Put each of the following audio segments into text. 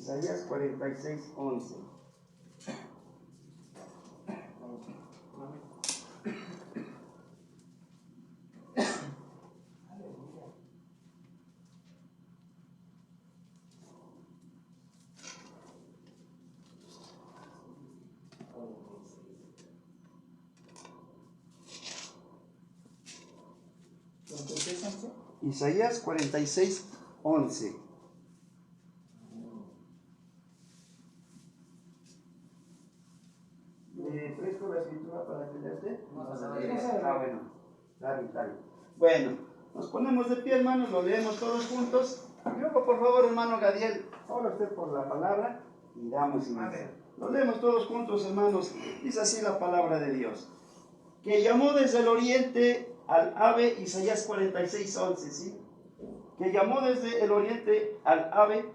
Isaías 46, 11. Isaías 46, 11. ¿Le presto la escritura para que lea usted? Bueno, está bien. Bueno, nos ponemos de pie, hermanos, lo leemos todos juntos. Y luego, por favor, hermano Gadiel, ora usted por la palabra y damos inicio. Lo leemos todos juntos, hermanos. Dice así la palabra de Dios. Que llamó desde el oriente al ave, Isaías 46, 11, ¿sí? Que llamó desde el oriente al ave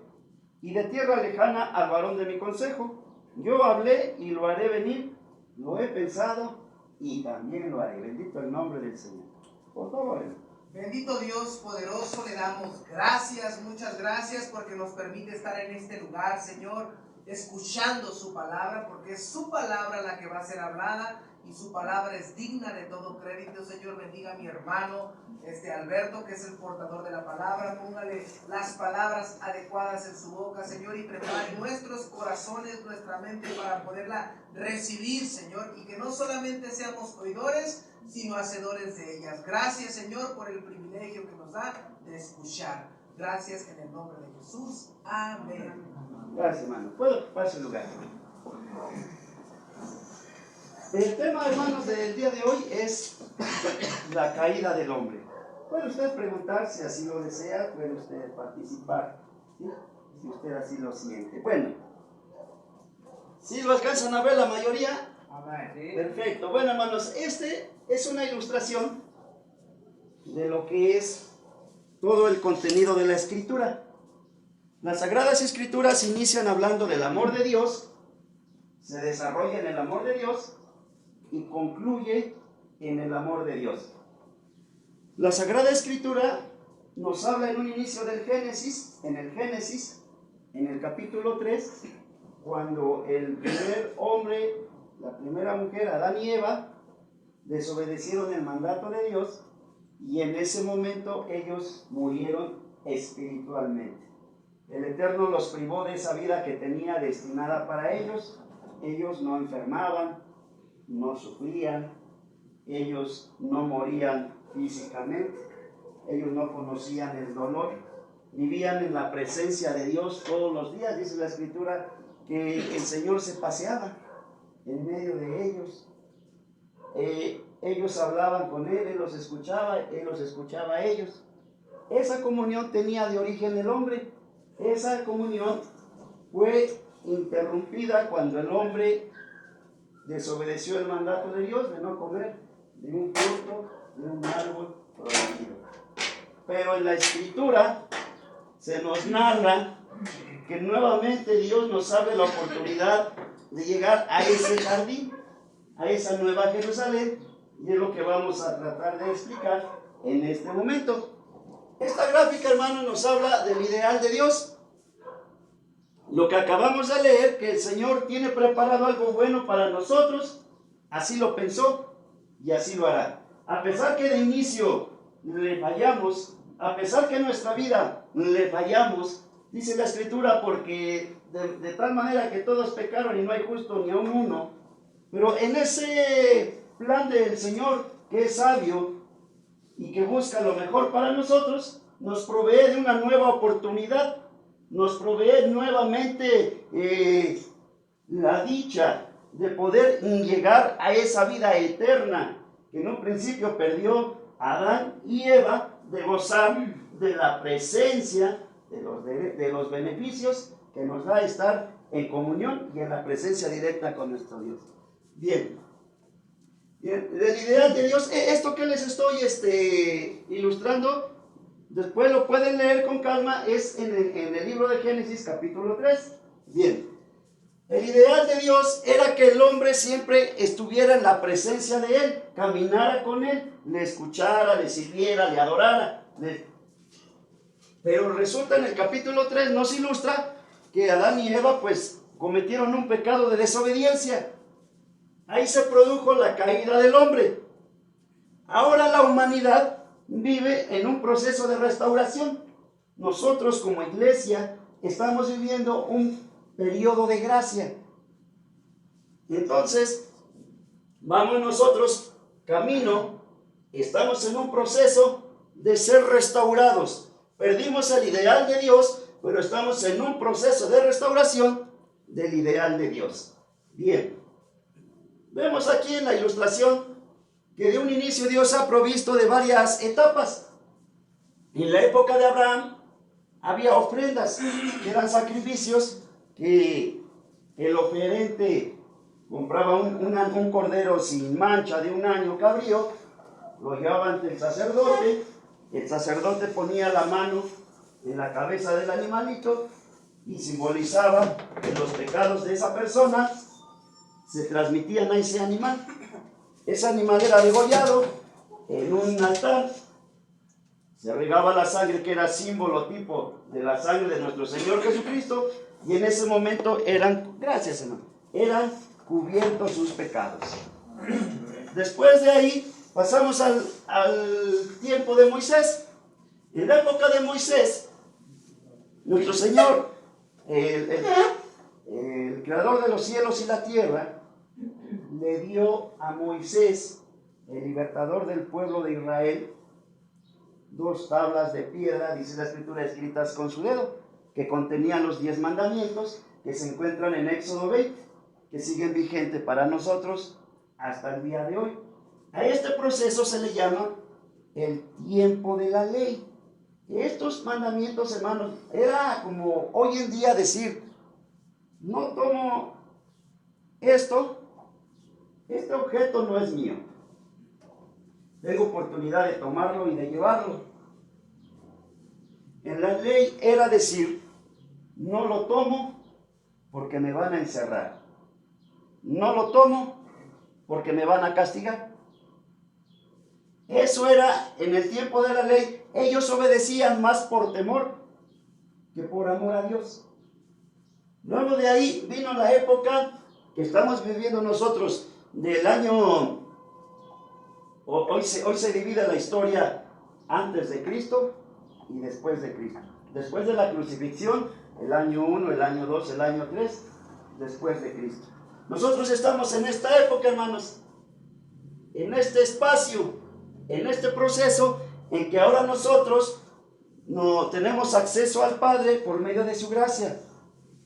y de tierra lejana al varón de mi consejo. Yo hablé y lo haré venir, lo he pensado y también lo haré. Bendito el nombre del Señor. Por favor. Bendito Dios poderoso, le damos gracias, muchas gracias porque nos permite estar en este lugar, Señor, escuchando su palabra, porque es su palabra la que va a ser hablada y su palabra es digna de todo crédito. Señor, bendiga a mi hermano Alberto, que es el portador de la palabra. Póngale las palabras adecuadas en su boca, Señor, y prepare nuestros corazones, nuestra mente para poderla recibir, Señor, y que no solamente seamos oidores, sino hacedores de ellas. Gracias, Señor, por el privilegio que nos da de escuchar. Gracias en el nombre de Jesús. Amén. Gracias, hermano. ¿Puedo ocupar su lugar? El tema, hermanos, del día de hoy es la caída del hombre. Puede usted preguntar si así lo desea, puede usted participar, ¿sí? Si usted así lo siente. Bueno, ¿sí lo alcanzan a ver la mayoría? Amén. Perfecto. Bueno, hermanos, es una ilustración de lo que es todo el contenido de la Escritura. Las Sagradas Escrituras inician hablando del amor de Dios, se desarrolla en el amor de Dios y concluye en el amor de Dios. La Sagrada Escritura nos habla en un inicio del Génesis, en el capítulo 3, cuando el primer hombre, la primera mujer, Adán y Eva, desobedecieron el mandato de Dios y en ese momento ellos murieron espiritualmente. El Eterno los privó de esa vida que tenía destinada para ellos. Ellos no enfermaban, no sufrían, ellos no morían físicamente, ellos no conocían el dolor, vivían en la presencia de Dios todos los días. Dice la Escritura que el Señor se paseaba en medio de ellos. Ellos hablaban con Él los escuchaba a ellos. Esa comunión tenía de origen el hombre. Esa comunión fue interrumpida cuando el hombre desobedeció el mandato de Dios de no comer de un fruto de un árbol prohibido. Pero en la Escritura se nos narra que nuevamente Dios nos abre la oportunidad de llegar a ese jardín, a esa nueva Jerusalén, y es lo que vamos a tratar de explicar en este momento. Esta gráfica, hermano, nos habla del ideal de Dios. Lo que acabamos de leer, que el Señor tiene preparado algo bueno para nosotros, así lo pensó y así lo hará. A pesar que de inicio le fallamos, a pesar que en nuestra vida le fallamos, dice la Escritura, porque de tal manera que todos pecaron y no hay justo ni aun uno, pero en ese plan del Señor, que es sabio y que busca lo mejor para nosotros, nos provee de una nueva oportunidad, nos provee nuevamente la dicha de poder llegar a esa vida eterna que en un principio perdió Adán y Eva, de gozar de la presencia, de los beneficios que nos da estar en comunión y en la presencia directa con nuestro Dios. Bien, el ideal de Dios, esto que les estoy ilustrando, después lo pueden leer con calma, es en el libro de Génesis capítulo 3. Bien, el ideal de Dios era que el hombre siempre estuviera en la presencia de Él, caminara con Él, le escuchara, le sirviera, le adorara. Pero resulta en el capítulo 3 nos ilustra que Adán y Eva pues cometieron un pecado de desobediencia. Ahí se produjo la caída del hombre. Ahora la humanidad vive en un proceso de restauración. Nosotros como iglesia estamos viviendo un periodo de gracia. Y entonces vamos nosotros camino, estamos en un proceso de ser restaurados. Perdimos el ideal de Dios, pero estamos en un proceso de restauración del ideal de Dios. Bien, vemos aquí en la ilustración que de un inicio Dios ha provisto de varias etapas. En la época de Abraham había ofrendas, que eran sacrificios, que el oferente compraba un cordero sin mancha de un año cabrío, lo llevaba ante el sacerdote ponía la mano en la cabeza del animalito y simbolizaba que los pecados de esa persona se transmitían a ese animal. Ese animal era degollado en un altar, se regaba la sangre que era símbolo tipo de la sangre de nuestro Señor Jesucristo, y en ese momento eran, gracias hermano, eran cubiertos sus pecados. Después de ahí pasamos al tiempo de Moisés. En la época de Moisés, nuestro Señor, el creador de los cielos y la tierra, le dio a Moisés, el libertador del pueblo de Israel, 2 tablas de piedra, dice la escritura, escritas con su dedo, que contenían los 10 mandamientos que se encuentran en Éxodo 20, que siguen vigentes para nosotros hasta el día de hoy. A este proceso se le llama el tiempo de la ley. Estos mandamientos, hermanos, era como hoy en día decir, no tomo esto, este objeto no es mío. Tengo oportunidad de tomarlo y de llevarlo. En la ley era decir, no lo tomo porque me van a encerrar. No lo tomo porque me van a castigar. Eso era en el tiempo de la ley. Ellos obedecían más por temor que por amor a Dios. Luego de ahí vino la época que estamos viviendo nosotros del año. Hoy se divide la historia antes de Cristo y después de Cristo. Después de la crucifixión, el año 1, el año 2, el año 3, después de Cristo. Nosotros estamos en esta época, hermanos, en este espacio, en este proceso en que ahora nosotros no tenemos acceso al Padre por medio de su gracia.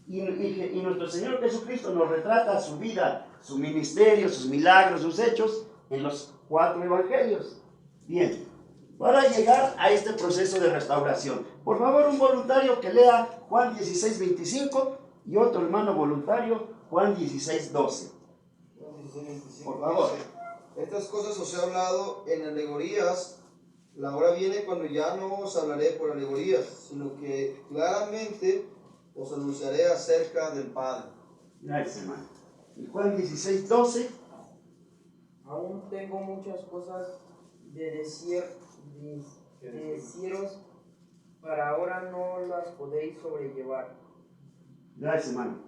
Y nuestro Señor Jesucristo nos retrata su vida, su ministerio, sus milagros, sus hechos en los 4 evangelios. Bien, para llegar a este proceso de restauración, por favor, un voluntario que lea Juan 16:25 y otro hermano voluntario Juan 16:12. Por favor. Estas cosas os he hablado en alegorías. La hora viene cuando ya no os hablaré por alegorías, sino que claramente os anunciaré acerca del Padre. Gracias, hermano. Y Juan 16:12. Aún tengo muchas cosas de deciros, para ahora no las podéis sobrellevar. Gracias, hermano.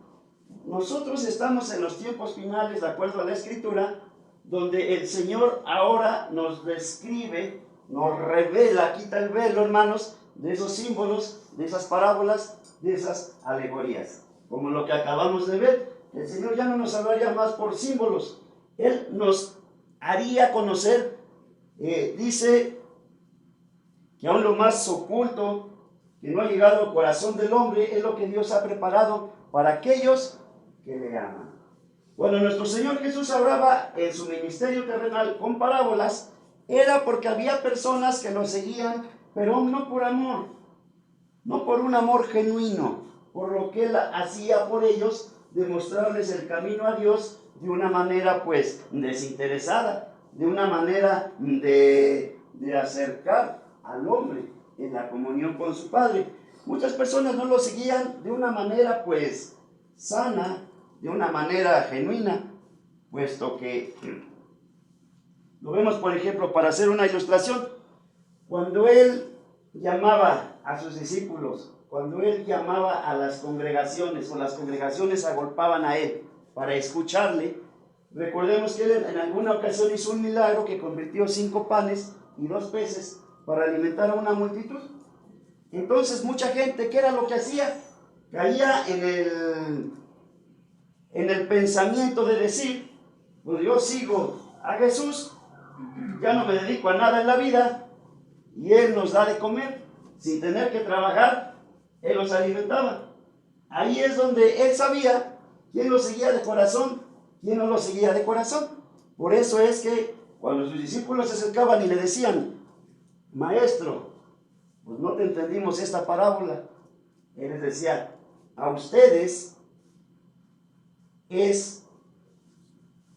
Nosotros estamos en los tiempos finales, de acuerdo a la Escritura, donde el Señor ahora nos describe, nos revela, quita el velo, hermanos, de esos símbolos, de esas parábolas, de esas alegorías. Como lo que acabamos de ver, el Señor ya no nos hablaría más por símbolos, Él nos haría conocer, dice que aún lo más oculto, que no ha llegado al corazón del hombre, es lo que Dios ha preparado para aquellos que le aman. Cuando nuestro Señor Jesús hablaba en su ministerio terrenal con parábolas, era porque había personas que lo seguían, pero no por amor, no por un amor genuino, por lo que Él hacía por ellos, demostrarles el camino a Dios de una manera pues desinteresada, de una manera de acercar al hombre en la comunión con su Padre. Muchas personas no lo seguían de una manera pues sana, de una manera genuina, puesto que lo vemos, por ejemplo, para hacer una ilustración, cuando Él llamaba a sus discípulos cuando él llamaba a las congregaciones, o las congregaciones se agolpaban a él para escucharle, recordemos que él en alguna ocasión hizo un milagro que convirtió 5 panes y 2 peces para alimentar a una multitud. Entonces mucha gente, ¿qué era lo que hacía? Caía en el pensamiento de decir, pues yo sigo a Jesús, ya no me dedico a nada en la vida, y Él nos da de comer, sin tener que trabajar, Él los alimentaba. Ahí es donde Él sabía quién lo seguía de corazón, quién no lo seguía de corazón. Por eso es que cuando sus discípulos se acercaban y le decían, maestro, pues no te entendimos esta parábola, Él les decía, a ustedes es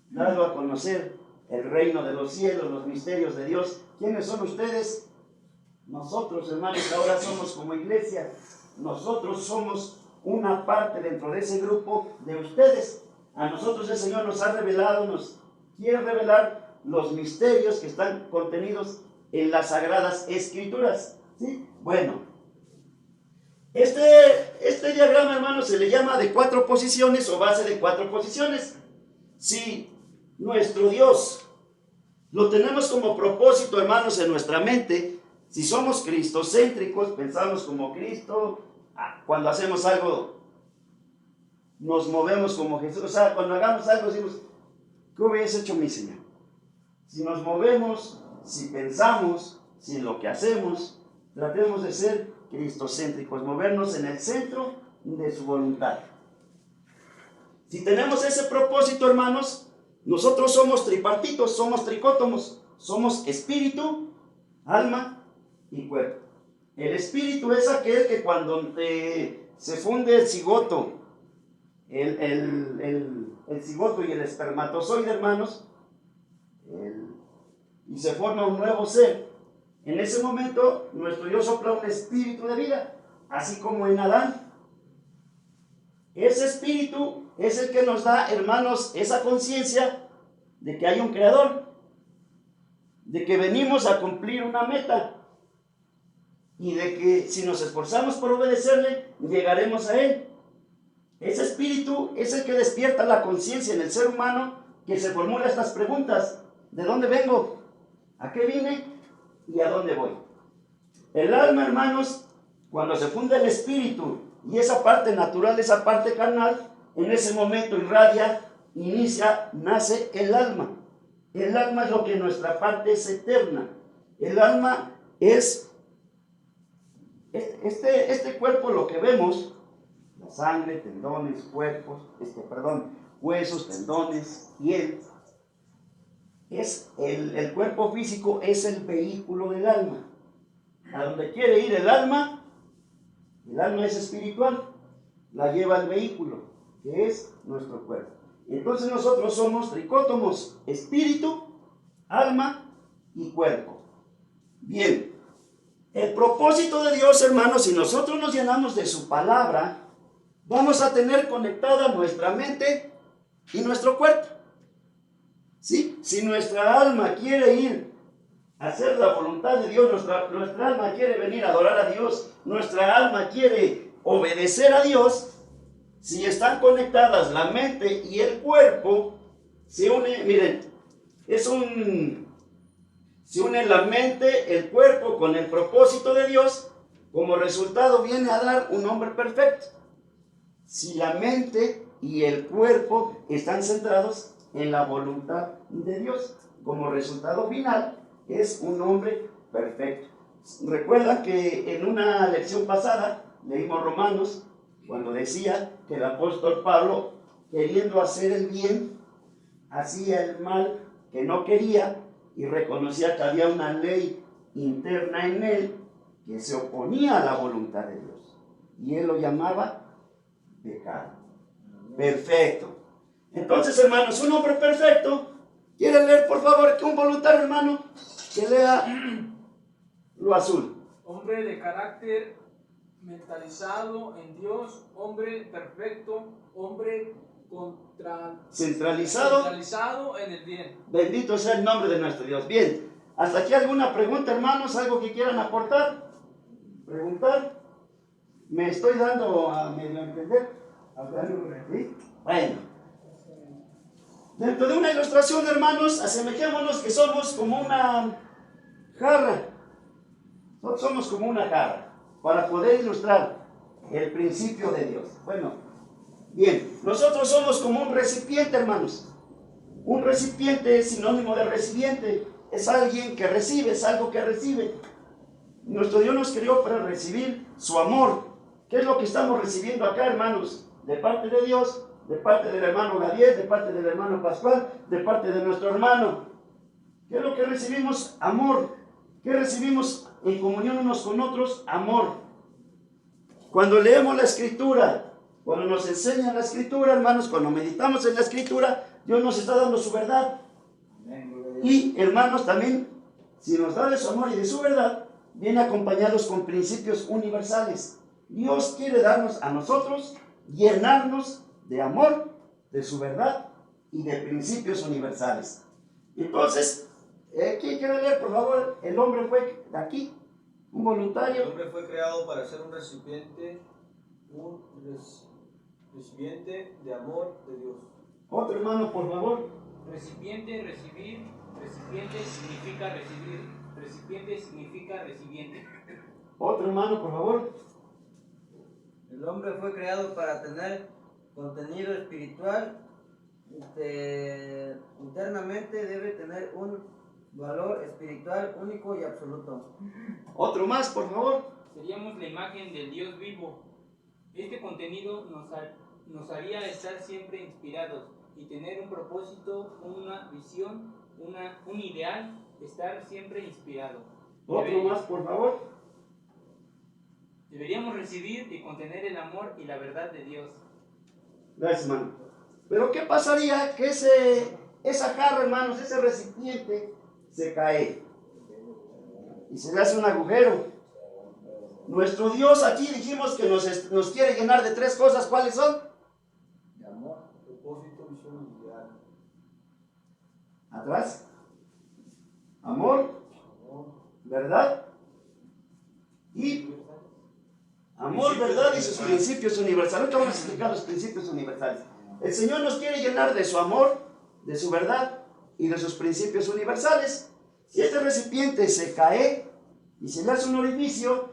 dado a conocer el reino de los cielos, los misterios de Dios. ¿Quiénes son ustedes? Nosotros, hermanos, ahora somos como iglesia. Nosotros somos una parte dentro de ese grupo de ustedes. A nosotros el Señor nos ha revelado, nos quiere revelar los misterios que están contenidos en las Sagradas Escrituras. ¿Sí? Bueno, este diagrama, hermanos, se le llama de 4 posiciones o base de 4 posiciones. Si nuestro Dios lo tenemos como propósito, hermanos, en nuestra mente, si somos cristocéntricos, pensamos como Cristo, cuando hacemos algo, nos movemos como Jesús. O sea, cuando hagamos algo, decimos, ¿qué hubiese hecho mi Señor? Si nos movemos, si pensamos, si lo que hacemos, tratemos de ser cristocéntricos, movernos en el centro de su voluntad. Si tenemos ese propósito, hermanos, nosotros somos tripartitos, somos tricótomos, somos espíritu, alma y cuerpo. El espíritu es aquel que cuando se funde el cigoto, el cigoto y el espermatozoide, hermanos, y se forma un nuevo ser. En ese momento, nuestro Dios sopla un espíritu de vida, así como en Adán. Ese espíritu es el que nos da, hermanos, esa conciencia de que hay un creador, de que venimos a cumplir una meta y de que si nos esforzamos por obedecerle, llegaremos a él. Ese espíritu es el que despierta la conciencia en el ser humano que se formula estas preguntas: ¿de dónde vengo? ¿A qué vine? ¿Y a dónde voy? El alma, hermanos, cuando se funde el espíritu y esa parte natural, esa parte carnal, en ese momento irradia, inicia, nace el alma. El alma es lo que en nuestra parte es eterna. El alma es este cuerpo, lo que vemos, la sangre, tendones, huesos, tendones, piel. Es el cuerpo físico es el vehículo del alma. A donde quiere ir el alma es espiritual, la lleva el vehículo, que es nuestro cuerpo. Entonces nosotros somos tricótomos, espíritu, alma y cuerpo. Bien, el propósito de Dios, hermanos, si nosotros nos llenamos de su palabra, vamos a tener conectada nuestra mente y nuestro cuerpo. ¿Sí? Si nuestra alma quiere ir a hacer la voluntad de Dios, nuestra alma quiere venir a adorar a Dios, nuestra alma quiere obedecer a Dios, si están conectadas la mente y el cuerpo, se une, miren, se une la mente, el cuerpo con el propósito de Dios, como resultado viene a dar un hombre perfecto. Si la mente y el cuerpo están centrados en la voluntad de Dios, como resultado final es un hombre perfecto. Recuerda que en una lección pasada leímos Romanos, cuando decía que el apóstol Pablo, queriendo hacer el bien, hacía el mal que no quería, y reconocía que había una ley interna en él que se oponía a la voluntad de Dios, y él lo llamaba pecado. Perfecto. Entonces, hermanos, un hombre perfecto. ¿Quiere leer, por favor, que un voluntario, hermano, que lea lo azul? Hombre de carácter mentalizado en Dios, hombre perfecto, hombre centralizado en el bien. Bendito sea el nombre de nuestro Dios. Bien, hasta aquí alguna pregunta, hermanos, algo que quieran aportar, preguntar. Me estoy dando a medio entender. ¿Sí? Bueno. Dentro de una ilustración, hermanos, asemejémonos que somos como una jarra. Nosotros somos como una jarra para poder ilustrar el principio de Dios. Bueno, bien, nosotros somos como un recipiente, hermanos. Un recipiente es sinónimo de recipiente. Es alguien que recibe, es algo que recibe. Nuestro Dios nos creó para recibir su amor. ¿Qué es lo que estamos recibiendo acá, hermanos? De parte de Dios, de parte del hermano Gabriel, de parte del hermano Pascual, de parte de nuestro hermano. ¿Qué es lo que recibimos? Amor. ¿Qué recibimos en comunión unos con otros? Amor. Cuando leemos la Escritura, cuando nos enseñan la Escritura, hermanos, cuando meditamos en la Escritura, Dios nos está dando su verdad. Y, hermanos, también, si nos da de su amor y de su verdad, viene acompañados con principios universales. Dios quiere darnos a nosotros, llenarnos de amor, de su verdad y de principios universales. Entonces, ¿quién quiere leer, por favor? El hombre fue aquí, un voluntario. El hombre fue creado para ser un recipiente de amor de Dios. Otro hermano, por favor. Recipiente, recibir. Recipiente significa recibir. Recipiente significa recipiente. Otro hermano, por favor. El hombre fue creado para tener contenido espiritual. Internamente debe tener un valor espiritual único y absoluto. Otro más, por favor. Seríamos la imagen del Dios vivo. Este contenido nos haría estar siempre inspirados y tener un propósito, una visión, un ideal, estar siempre inspirado. Otro más, por favor. Deberíamos recibir y contener el amor y la verdad de Dios. Gracias, hermano. Pero ¿qué pasaría que esa jarra, hermanos, ese recipiente se cae y se le hace un agujero? Nuestro Dios aquí dijimos que nos quiere llenar de tres cosas. ¿Cuáles son? De amor, propósito, visión y ideal. Atrás. Amor, verdad y amor, verdad y sus principios universales. Ahorita vamos a explicar los principios universales. El Señor nos quiere llenar de su amor, de su verdad y de sus principios universales. Si este recipiente se cae y se le hace un orificio,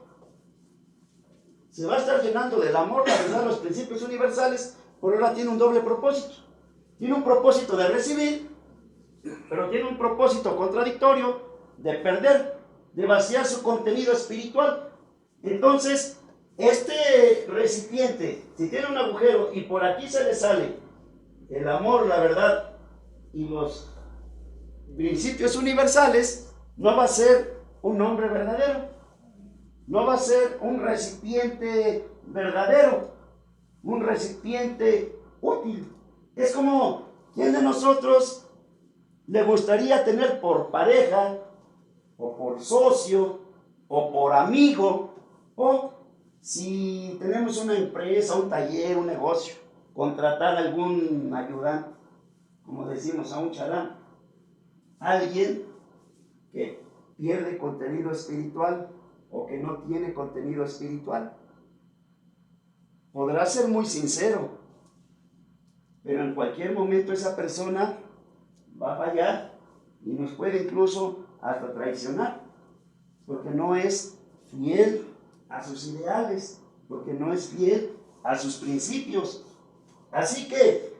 se va a estar llenando del amor, la verdad, los principios universales, por ahora tiene un doble propósito. Tiene un propósito de recibir, pero tiene un propósito contradictorio de perder, de vaciar su contenido espiritual. Entonces, este recipiente, si tiene un agujero y por aquí se le sale el amor, la verdad y los principios universales, no va a ser un hombre verdadero, no va a ser un recipiente verdadero, un recipiente útil. Es como, ¿quién de nosotros le gustaría tener por pareja, o por socio, o por amigo, o si tenemos una empresa, un taller, un negocio, contratar a algún ayudante, como decimos, a un chalán, alguien que pierde contenido espiritual o que no tiene contenido espiritual? Podrá ser muy sincero, pero en cualquier momento esa persona va a fallar y nos puede incluso hasta traicionar, porque no es fiel a sus ideales, porque no es fiel a sus principios. Así que,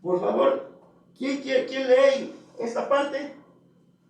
por favor, ¿quién lee esta parte?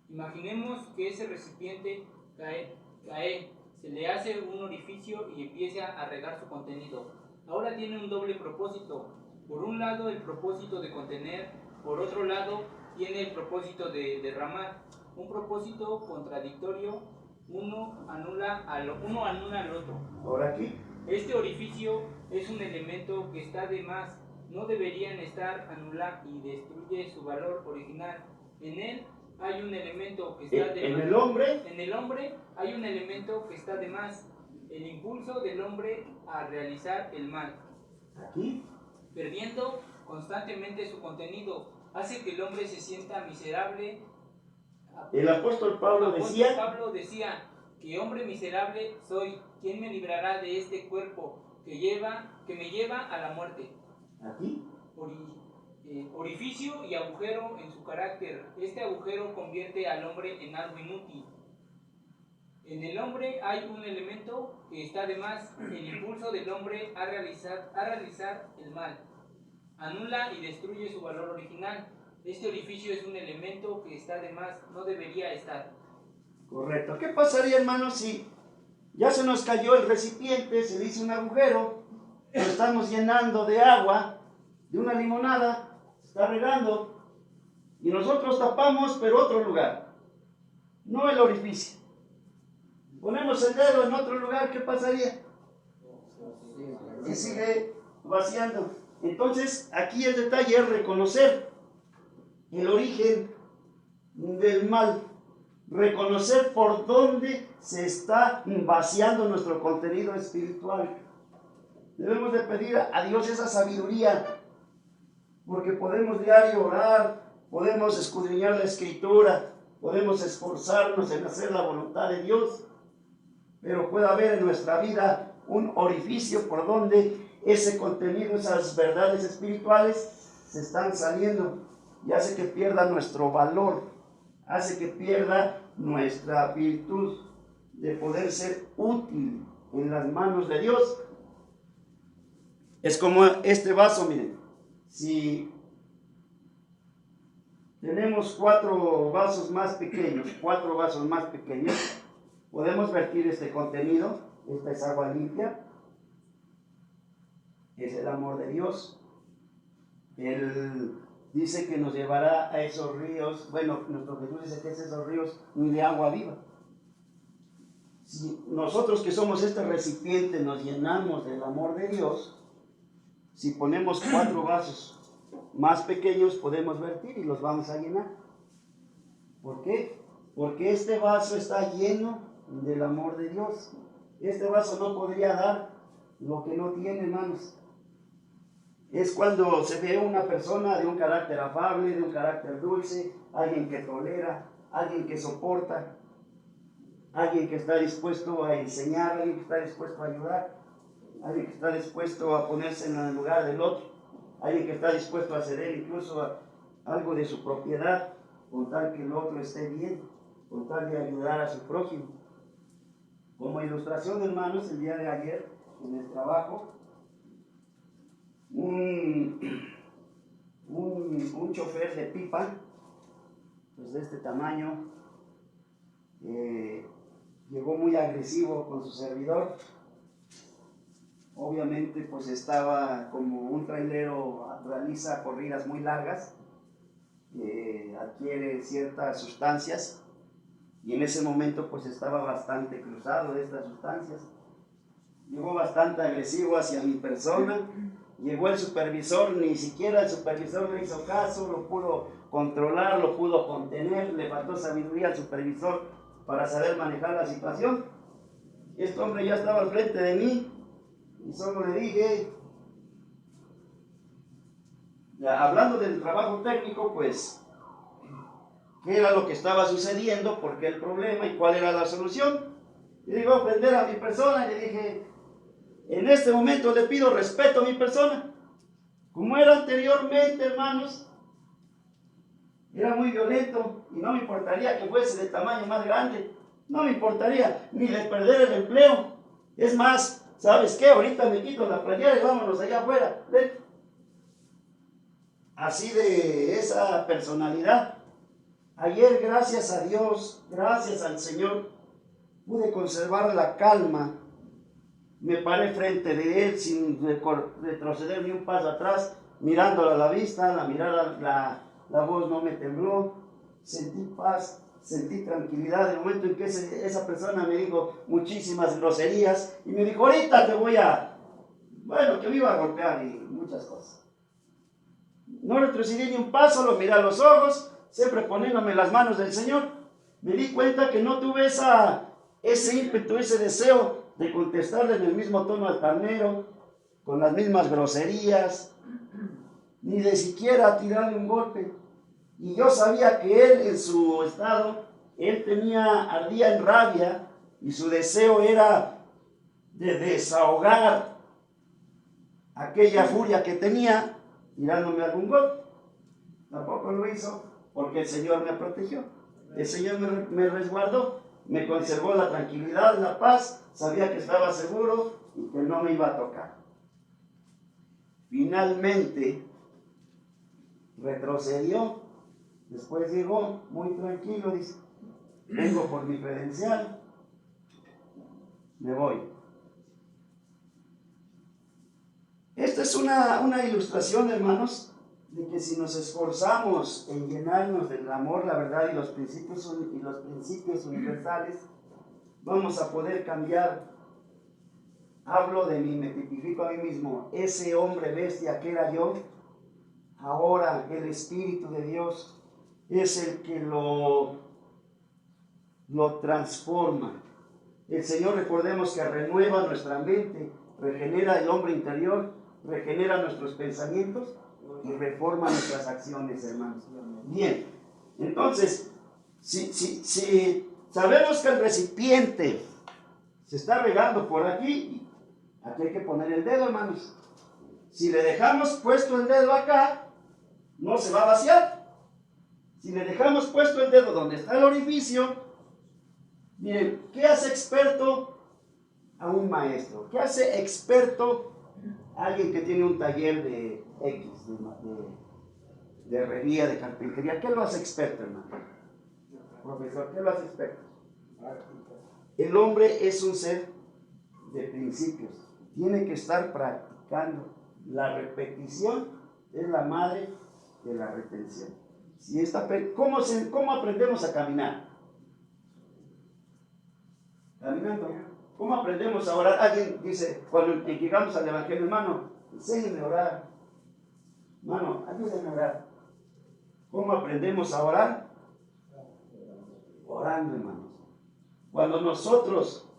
Imaginemos que ese recipiente cae, se le hace un orificio y empieza a regar su contenido. Ahora tiene un doble propósito. Por un lado, el propósito de contener, por otro lado, tiene el propósito de derramar. Un propósito contradictorio, uno anula al otro. Ahora aquí. Este orificio es un elemento que está de más, no deberían estar, anula y destruye su valor original. En él hay un elemento que está de más. En el hombre hay un elemento que está de más, el impulso del hombre a realizar el mal. Aquí. Perdiendo constantemente su contenido, hace que el hombre se sienta miserable. El apóstol Pablo decía que hombre miserable soy, ¿quién me librará de este cuerpo que me lleva a la muerte? Aquí. Orificio y agujero en su carácter. Este agujero convierte al hombre en algo inútil. En el hombre hay un elemento que está de más, el impulso del hombre a realizar el mal. Anula y destruye su valor original. Este orificio es un elemento que está de más, no debería estar. Correcto. ¿Qué pasaría, hermanos, si ya se nos cayó el recipiente, se le hizo un agujero, lo estamos llenando de agua, de una limonada, se está regando, y nosotros tapamos, pero otro lugar, no el orificio? Ponemos el dedo en otro lugar, ¿qué pasaría? Y sigue vaciando. Entonces, aquí el detalle es reconocer el origen del mal, reconocer por dónde se está vaciando nuestro contenido espiritual. Debemos de pedir a Dios esa sabiduría, porque podemos diario orar, podemos escudriñar la Escritura, podemos esforzarnos en hacer la voluntad de Dios, pero puede haber en nuestra vida un orificio por donde ese contenido, esas verdades espirituales se están saliendo y hace que pierda nuestro valor, hace que pierda nuestra virtud de poder ser útil en las manos de Dios. Es como este vaso, miren, si tenemos cuatro vasos más pequeños, podemos vertir este contenido. Esta es agua limpia, es el amor de Dios. Él dice que nos llevará a esos ríos. Bueno, nuestro Jesús dice que es esos ríos de agua viva. Si nosotros que somos este recipiente nos llenamos del amor de Dios, si ponemos 4 vasos más pequeños podemos vertir y los vamos a llenar. ¿Por qué? Porque este vaso está lleno del amor de Dios. Este vaso no podría dar lo que no tiene, hermanos. Es cuando se ve una persona de un carácter afable, de un carácter dulce, alguien que tolera, alguien que soporta, alguien que está dispuesto a enseñar, alguien que está dispuesto a ayudar, alguien que está dispuesto a ponerse en el lugar del otro, alguien que está dispuesto a ceder incluso algo de su propiedad, con tal que el otro esté bien, con tal de ayudar a su prójimo. Como ilustración, hermanos, el día de ayer en el trabajo, un chofer de pipa, pues de este tamaño, llegó muy agresivo con su servidor. Obviamente pues estaba como un trailero, realiza corridas muy largas, adquiere ciertas sustancias y en ese momento pues estaba bastante cruzado de estas sustancias. Llegó bastante agresivo hacia mi persona. Llegó el supervisor, ni siquiera el supervisor le hizo caso, lo pudo controlar, lo pudo contener, le faltó sabiduría al supervisor para saber manejar la situación. Este hombre ya estaba al frente de mí y solo le dije, ya, hablando del trabajo técnico, pues, qué era lo que estaba sucediendo, por qué el problema y cuál era la solución. Y digo, ofender a mi persona, y le dije, en este momento le pido respeto a mi persona. Como era anteriormente, hermanos, era muy violento y no me importaría que fuese de tamaño más grande. No me importaría ni de perder el empleo. Es más, ¿sabes qué? Ahorita me quito la playera y vámonos allá afuera. ¿Ven? Así de esa personalidad. Ayer, gracias a Dios, gracias al Señor, pude conservar la calma. Me paré frente de él sin retroceder ni un paso atrás, mirándolo a la vista, la mirada, la voz no me tembló, sentí paz, sentí tranquilidad. En el momento en que esa persona me dijo muchísimas groserías y me dijo, ahorita te voy a, bueno, que me iba a golpear y muchas cosas. No retrocedí ni un paso, lo miré a los ojos, siempre poniéndome en las manos del Señor. Me di cuenta que no tuve ese ímpetu, ese deseo de contestarle en el mismo tono altanero, con las mismas groserías, ni de siquiera tirarle un golpe. Y yo sabía que él en su estado, ardía en rabia y su deseo era de desahogar aquella furia que tenía tirándome algún gol. Tampoco lo hizo porque el Señor me protegió, el Señor me resguardó, me conservó la tranquilidad, la paz, sabía que estaba seguro y que no me iba a tocar. Finalmente retrocedió, después llegó muy tranquilo, dice, vengo por mi credencial, me voy. Esta es una ilustración, hermanos, de que si nos esforzamos en llenarnos del amor, la verdad y los principios universales, vamos a poder cambiar. Hablo de mí, me tipifico a mí mismo. Ese hombre bestia que era yo, ahora el Espíritu de Dios es el que lo transforma. El Señor, recordemos que renueva nuestra mente, regenera el hombre interior, regenera nuestros pensamientos y reforma nuestras acciones, hermanos. Bien, entonces, si sabemos que el recipiente se está regando por aquí, aquí hay que poner el dedo, hermanos. Si le dejamos puesto el dedo acá, no se va a vaciar. Si le dejamos puesto el dedo donde está el orificio, miren, ¿qué hace experto a un maestro? ¿Qué hace experto a alguien que tiene un taller de X, de herrería, de carpintería? ¿Qué lo hace experto, hermano? Profesor, ¿qué lo hace experto? El hombre es un ser de principios. Tiene que estar practicando. La repetición es la madre de la retención. ¿Cómo aprendemos a caminar? Caminando. ¿Cómo aprendemos a orar? Alguien dice, cuando llegamos al Evangelio, hermano, enséñenme a orar. Hermano, ayúdenme a orar. ¿Cómo aprendemos a orar? Orando, hermanos. Cuando nosotros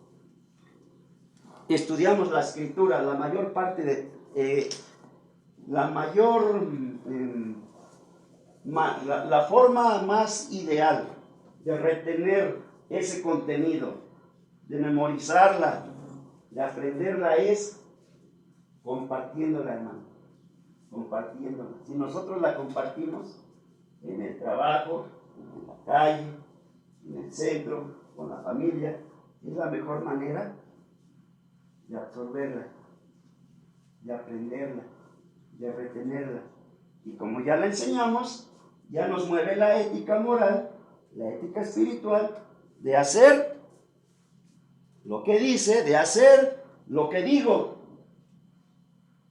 estudiamos la Escritura, la mayor parte de la forma más ideal de retener ese contenido, de memorizarla, de aprenderla, es compartiéndola, hermano. Compartiéndola. Si nosotros la compartimos en el trabajo, en la calle, en el centro, con la familia, es la mejor manera de absorberla, de aprenderla, de retenerla. Y como ya la enseñamos, ya nos mueve la ética moral, la ética espiritual, de hacer lo que dice, de hacer lo que digo.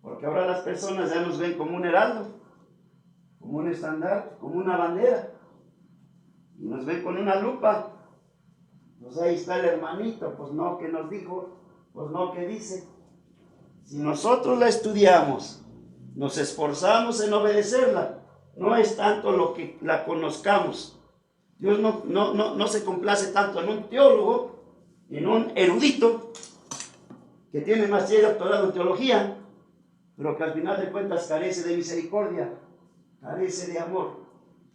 Porque ahora las personas ya nos ven como un heraldo, como un estandarte, como una bandera. Y nos ven con una lupa. Pues ahí está el hermanito, pues no, que nos dijo, pues no, que dice. Si nosotros la estudiamos, nos esforzamos en obedecerla, no es tanto lo que la conozcamos. Dios no se complace tanto en un teólogo, en un erudito, que tiene maestría y doctorado en teología, pero que al final de cuentas carece de misericordia, carece de amor.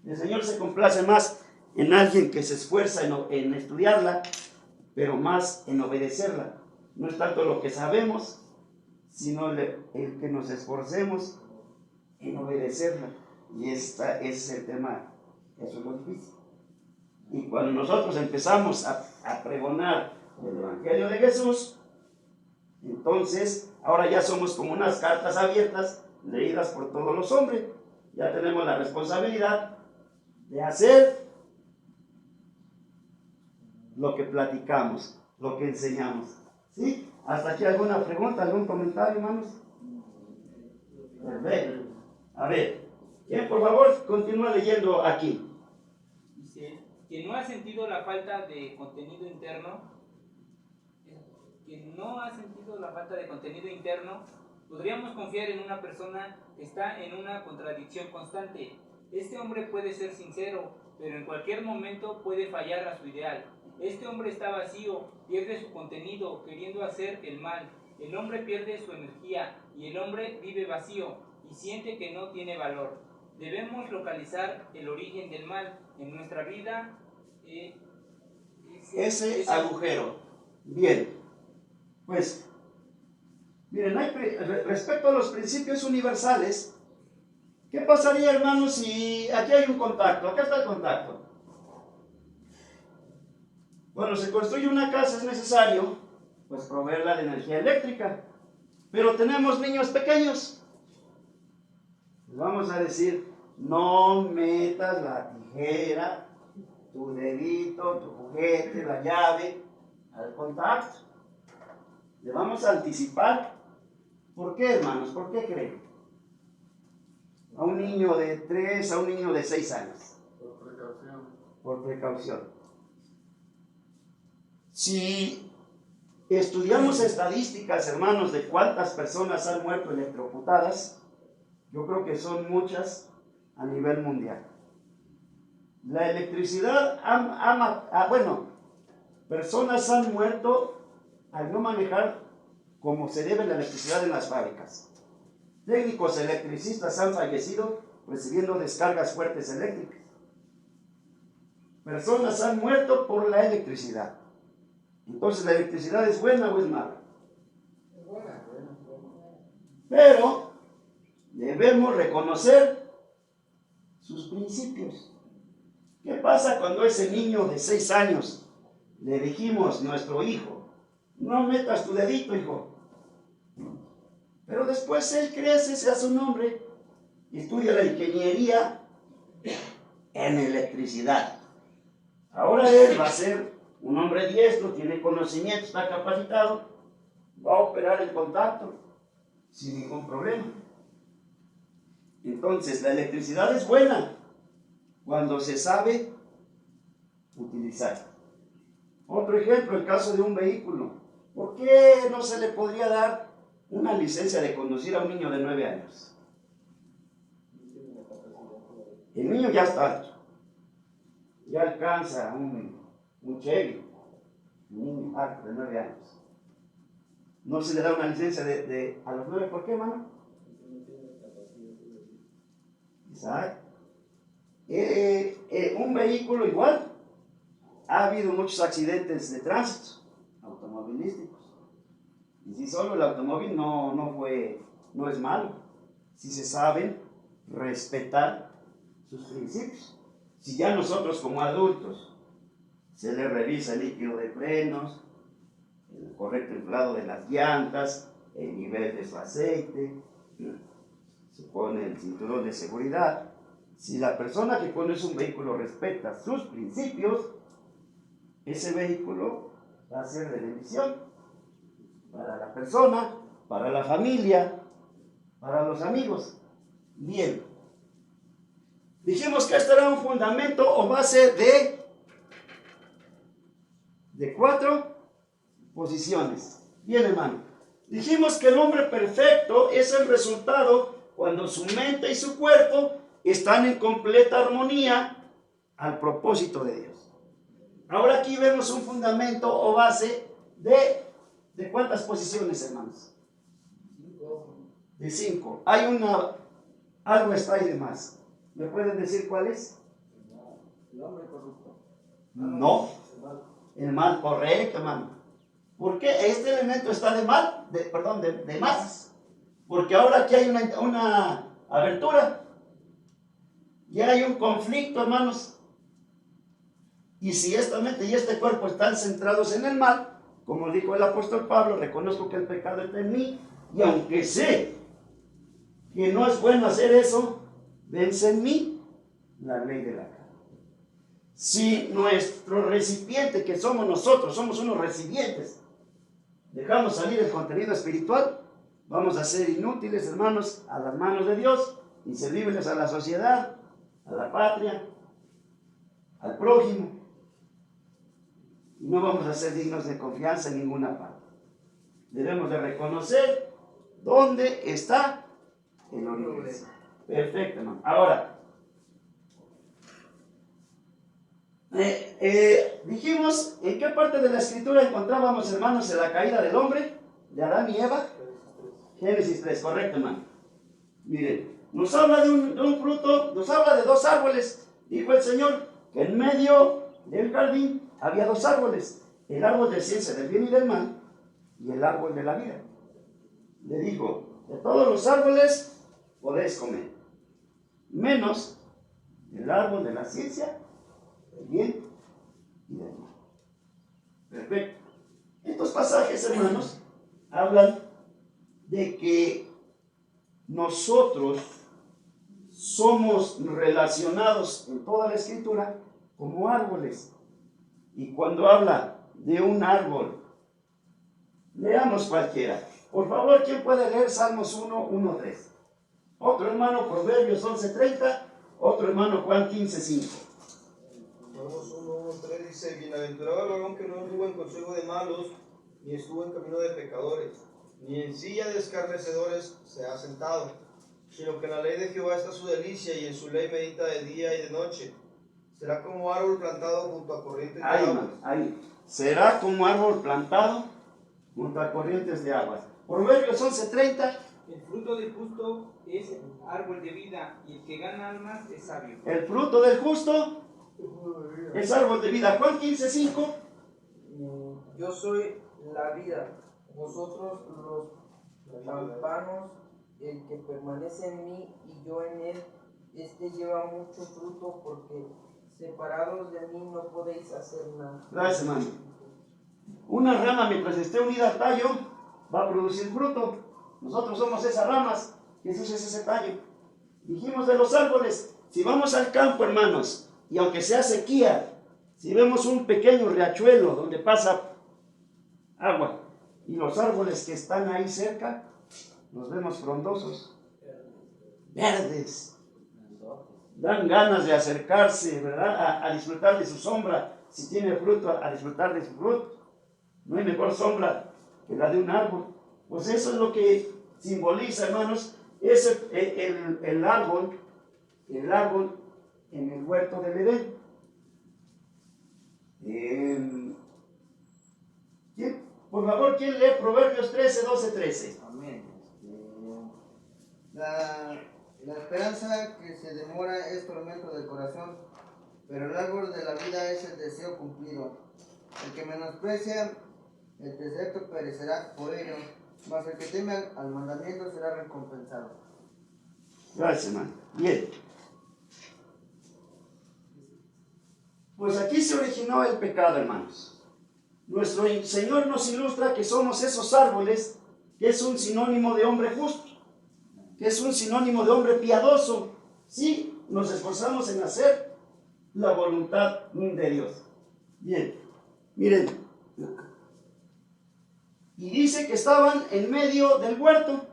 El Señor se complace más en alguien que se esfuerza en estudiarla, pero más en obedecerla. No es tanto lo que sabemos, sino el que nos esforcemos en obedecerla. Y ese es el tema, eso es lo difícil. Y cuando nosotros empezamos a pregonar el Evangelio de Jesús, entonces ahora ya somos como unas cartas abiertas leídas por todos los hombres. Ya tenemos la responsabilidad de hacer lo que platicamos, lo que enseñamos. ¿Sí? ¿Hasta aquí alguna pregunta, algún comentario, hermanos? Perfecto. A ver, ¿quién por favor continúa leyendo aquí? Dice, quien no ha sentido la falta de contenido interno, podríamos confiar en una persona que está en una contradicción constante. Este hombre puede ser sincero, pero en cualquier momento puede fallar a su ideal. Este hombre está vacío, pierde su contenido, queriendo hacer el mal. El hombre pierde su energía y el hombre vive vacío y siente que no tiene valor. Debemos localizar el origen del mal en nuestra vida. Ese agujero. Bien, pues, miren, respecto a los principios universales, ¿qué pasaría, hermanos, si aquí hay un contacto? Acá está el contacto. Cuando se construye una casa es necesario, pues, proveerla de energía eléctrica. Pero tenemos niños pequeños. Les vamos a decir, no metas la tijera, tu dedito, tu juguete, la llave al contacto. Le vamos a anticipar. ¿Por qué, hermanos? ¿Por qué creen? A un niño de 3, a un niño de 6 años. Por precaución. Por precaución. Si estudiamos estadísticas, hermanos, de cuántas personas han muerto electrocutadas, yo creo que son muchas a nivel mundial. La electricidad personas han muerto al no manejar como se debe la electricidad en las fábricas. Técnicos electricistas han fallecido recibiendo descargas fuertes eléctricas. Personas han muerto por la electricidad. Entonces, ¿la electricidad es buena o es mala? Es buena. Pero debemos reconocer sus principios. ¿Qué pasa cuando ese niño de 6 años le dijimos, nuestro hijo, no metas tu dedito, hijo? Pero después él crece, se hace un hombre y estudia la ingeniería en electricidad. Ahora él va a ser un hombre diestro, tiene conocimiento, está capacitado, va a operar el contacto sin ningún problema. Entonces, la electricidad es buena cuando se sabe utilizar. Otro ejemplo, el caso de un vehículo. ¿Por qué no se le podría dar una licencia de conducir a un niño de 9 años? El niño ya está alto, ya alcanza un Chevy, un niño alto de 9 años. No se le da una licencia a los 9, ¿por qué, hermano? Exacto. Un vehículo igual. Ha habido muchos accidentes de tránsito automovilísticos. Y si solo el automóvil no es malo, si se saben respetar sus principios. Si ya nosotros como adultos se le revisa el líquido de frenos, el correcto inflado de las llantas, el nivel de su aceite, se pone el cinturón de seguridad. Si la persona que conduce un vehículo respeta sus principios, ese vehículo va a ser de bendición para la persona, para la familia, para los amigos. Bien. Dijimos que este era un fundamento o base de 4 posiciones. Bien, hermano. Dijimos que el hombre perfecto es el resultado cuando su mente y su cuerpo están en completa armonía al propósito de Dios. Ahora aquí vemos un fundamento o base ¿de cuántas posiciones, hermanos? De 5. Hay algo está ahí de más. ¿Me pueden decir cuál es? El hombre corrupto. No. El mal, correcto, hermano. ¿Por qué este elemento está de más? Porque ahora aquí hay una abertura. Ya hay un conflicto, hermanos. Y si esta mente y este cuerpo están centrados en el mal, como dijo el apóstol Pablo, reconozco que el pecado está en mí, y aunque sé que no es bueno hacer eso, vence en mí la ley de la carne. Si nuestro recipiente, que somos nosotros, somos unos recipientes, dejamos salir el contenido espiritual, vamos a ser inútiles, hermanos, a las manos de Dios, inservibles a la sociedad, a la patria, al prójimo. Y no vamos a ser dignos de confianza en ninguna parte. Debemos de reconocer dónde está el origen. Perfecto, hermano. Ahora, dijimos en qué parte de la escritura encontrábamos, hermanos, en la caída del hombre, de Adán y Eva. Génesis 3, correcto, hermano. Miren, nos habla de un fruto, nos habla de 2 árboles. Dijo el Señor que en medio del jardín había 2 árboles. el árbol de ciencia del bien y del mal y el árbol de la vida. Le dijo, de todos los árboles podéis comer, menos el árbol de la ciencia del bien y del mal. Perfecto. Estos pasajes, hermanos, hablan de que nosotros somos relacionados en toda la Escritura como árboles. Y cuando habla de un árbol, leamos cualquiera. Por favor, ¿quién puede leer Salmos 1, 1, 3? Otro hermano, Proverbios 11:30. Otro hermano, Juan 15:5. Salmos 1:3 dice: Bienaventurado el varón que no anduvo en consejo de malos, ni estuvo en camino de pecadores, ni en silla de escarnecedores se ha sentado, sino que en la ley de Jehová está su delicia, y en su ley medita de día y de noche. Será como árbol plantado junto a corrientes de aguas. Ahí. Será como árbol plantado junto a corrientes de aguas. Proverbios 11:30. El fruto del justo es árbol de vida, y el que gana almas es sabio. El fruto del justo es árbol de vida. Juan 15:5. Yo soy la vida, vosotros los pámpanos, el que permanece en mí y yo en él, este lleva mucho fruto, porque separados de mí no podéis hacer nada. Gracias, hermano. Una rama, mientras esté unida al tallo, va a producir fruto. Nosotros somos esas ramas, Jesús es ese tallo. Dijimos de los árboles, si vamos al campo, hermanos, y aunque sea sequía, si vemos un pequeño riachuelo donde pasa agua, y los árboles que están ahí cerca, los vemos frondosos, verdes, dan ganas de acercarse, ¿verdad? A disfrutar de su sombra. Si tiene fruto, a disfrutar de su fruto. No hay mejor sombra que la de un árbol. Pues eso es lo que simboliza, hermanos, el árbol en el huerto del Edén. Por favor, ¿quién lee Proverbios 13, 12, 13? Amén. La esperanza que se demora es tormento del corazón, pero el árbol de la vida es el deseo cumplido. El que menosprecia el precepto perecerá por ello, mas el que teme al mandamiento será recompensado. Gracias, hermano. Bien. Pues aquí se originó el pecado, hermanos. Nuestro Señor nos ilustra que somos esos árboles, que es un sinónimo de hombre justo, que es un sinónimo de hombre piadoso. Sí, nos esforzamos en hacer la voluntad de Dios. Bien, miren. Y dice que estaban en medio del huerto.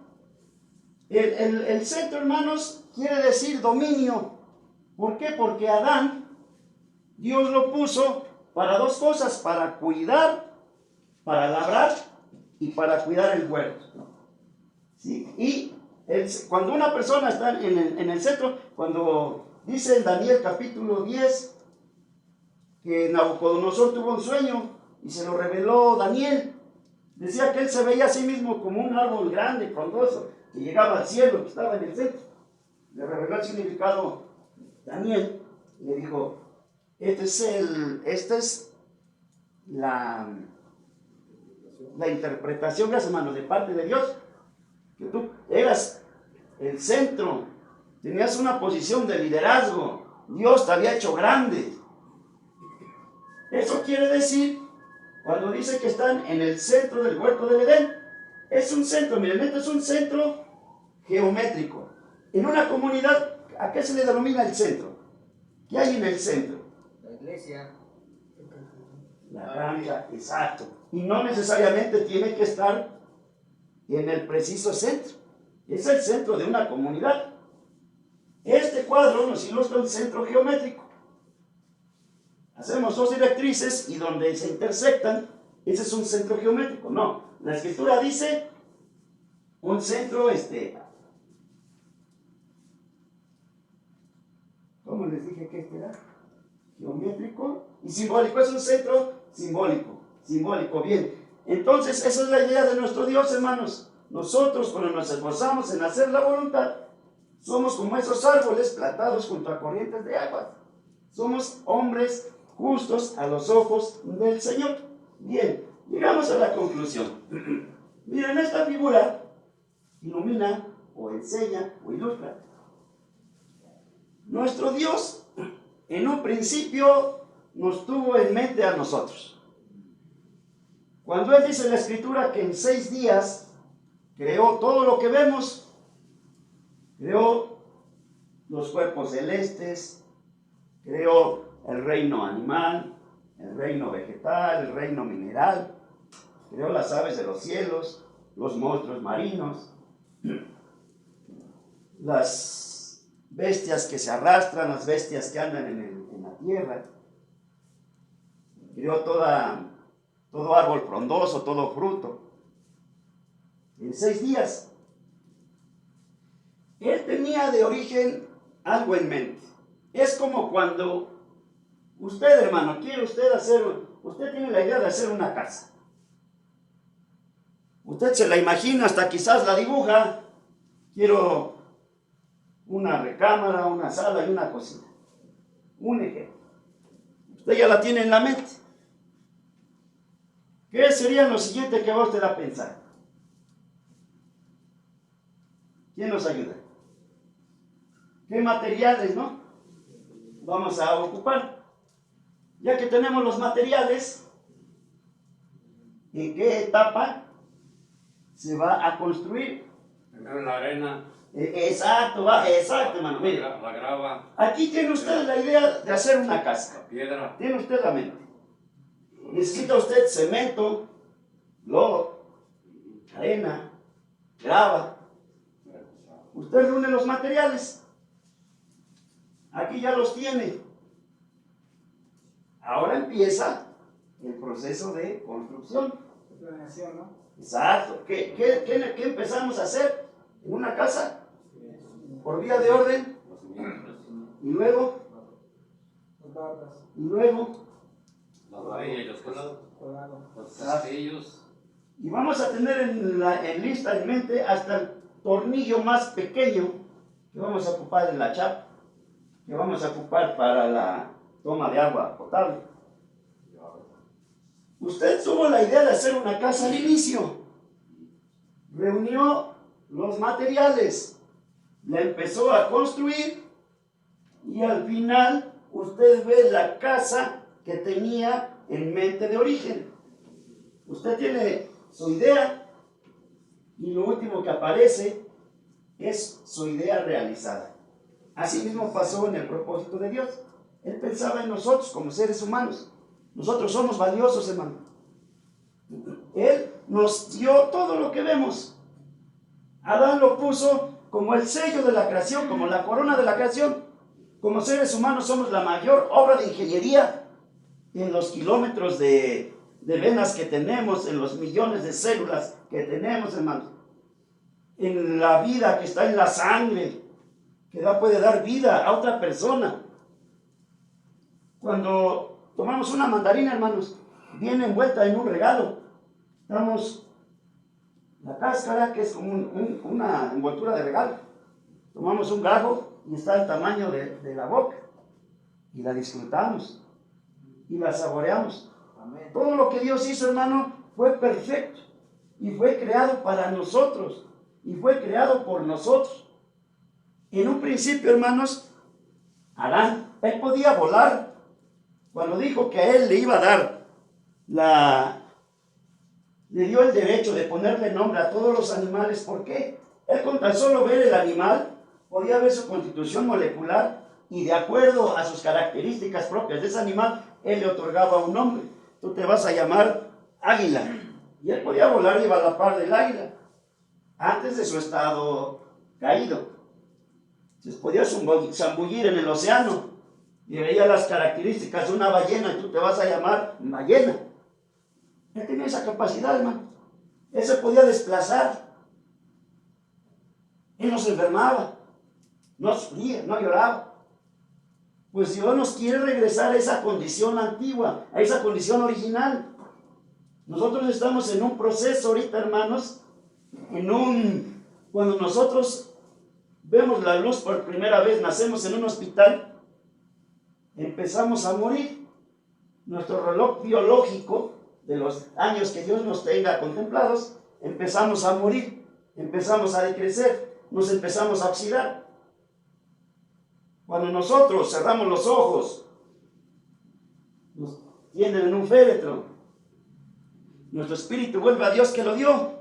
El centro, hermanos, quiere decir dominio. ¿Por qué? Porque Adán, Dios lo puso para dos cosas: para cuidar, para labrar y para cuidar el huerto. ¿Sí? Y cuando una persona está en el centro, cuando dice en Daniel capítulo 10 que Nabucodonosor tuvo un sueño y se lo reveló Daniel, decía que él se veía a sí mismo como un árbol grande, frondoso, que llegaba al cielo, que estaba en el centro. Le reveló el significado Daniel y le dijo: esta es la interpretación, gracias, hermano, de parte de Dios, que tú eras el centro, tenías una posición de liderazgo, Dios te había hecho grande. Eso quiere decir, cuando dice que están en el centro del huerto del Edén, es un centro, miren, esto es un centro geométrico. En una comunidad, ¿a qué se le denomina el centro? ¿Qué hay en el centro? La iglesia. La cancha, exacto. Y no necesariamente tiene que estar en el preciso centro. Es el centro de una comunidad. Este cuadro nos ilustra un centro geométrico. Hacemos dos directrices y donde se intersectan, ese es un centro geométrico. No, la escritura dice un centro ¿cómo les dije que este era? Geométrico y simbólico. Es un centro simbólico, bien. Entonces, esa es la idea de nuestro Dios, hermanos. Nosotros, cuando nos esforzamos en hacer la voluntad, somos como esos árboles plantados junto a corrientes de agua. Somos hombres justos a los ojos del Señor. Bien, llegamos a la conclusión. Miren, esta figura ilumina o enseña o ilustra. Nuestro Dios en un principio nos tuvo en mente a nosotros. Cuando Él dice en la Escritura que en 6 días creó todo lo que vemos, creó los cuerpos celestes, creó el reino animal, el reino vegetal, el reino mineral, creó las aves de los cielos, los monstruos marinos, las bestias que se arrastran, las bestias que andan en la tierra, creó todo árbol frondoso, todo fruto. En 6 días. Él tenía de origen algo en mente. Es como cuando usted, hermano, usted tiene la idea de hacer una casa. Usted se la imagina, hasta quizás la dibuja. Quiero una recámara, una sala y una cocina. Un ejemplo. Usted ya la tiene en la mente. ¿Qué sería lo siguiente que va usted a pensar? ¿Quién nos ayuda? ¿Qué materiales, no? Vamos a ocupar. Ya que tenemos los materiales, ¿en qué etapa se va a construir? Primero la arena, Exacto, hermano. Mire, la grava, aquí tiene usted la idea de hacer una casa. la piedra. Tiene usted la mente. Necesita usted cemento, lodo, arena, grava. Usted reúne los materiales. Aquí ya los tiene. Ahora empieza el proceso de construcción. Planeación, ¿no? Exacto. ¿Qué empezamos a hacer en una casa? Por vía de orden. Los cimientos, Y luego, Las barras, la varilla y los colado. castillos. y vamos a tener en lista, en mente, hasta el tornillo más pequeño que vamos a ocupar en la chapa, que vamos a ocupar para la toma de agua potable. Usted tuvo la idea de hacer una casa al inicio, reunió los materiales, la empezó a construir y al final usted ve la casa que tenía en mente de origen. Usted tiene su idea y lo último que aparece es su idea realizada. Así mismo pasó en el propósito de Dios. Él pensaba en nosotros como seres humanos. Nosotros somos valiosos, hermano. Él nos dio todo lo que vemos. Adán lo puso como el sello de la creación, como la corona de la creación. Como seres humanos somos la mayor obra de ingeniería en los kilómetros de venas que tenemos, en los millones de células que tenemos, hermano. En la vida que está en la sangre, que puede dar vida a otra persona. Cuando tomamos una mandarina, hermanos, viene envuelta en un regalo. Damos la cáscara, que es como una envoltura de regalo. Tomamos un gajo y está el tamaño de la boca. Y la disfrutamos. Y la saboreamos. Amén. Todo lo que Dios hizo, hermano, fue perfecto. Y fue creado para nosotros. Y fue creado por nosotros. En un principio, hermanos, Adán, él podía volar. Cuando dijo que a él le iba a dar le dio el derecho de ponerle nombre a todos los animales. ¿Por qué? Él con tan solo ver el animal, podía ver su constitución molecular y de acuerdo a sus características propias de ese animal, él le otorgaba un nombre. Tú te vas a llamar águila. Y él podía volar y iba a la par del águila, antes de su estado caído. Se podía zambullir en el océano y veía las características de una ballena y tú te vas a llamar ballena. Él tenía esa capacidad, hermano. Él se podía desplazar. Él no se enfermaba, no sufría, no lloraba. Pues Dios nos quiere regresar a esa condición antigua, a esa condición original. Nosotros estamos en un proceso ahorita, hermanos, cuando nosotros vemos la luz por primera vez, nacemos en un hospital, empezamos a morir. Nuestro reloj biológico de los años que Dios nos tenga contemplados, empezamos a morir, empezamos a decrecer, nos empezamos a oxidar. Cuando nosotros cerramos los ojos, nos tienden en un féretro, nuestro espíritu vuelve a Dios que lo dio.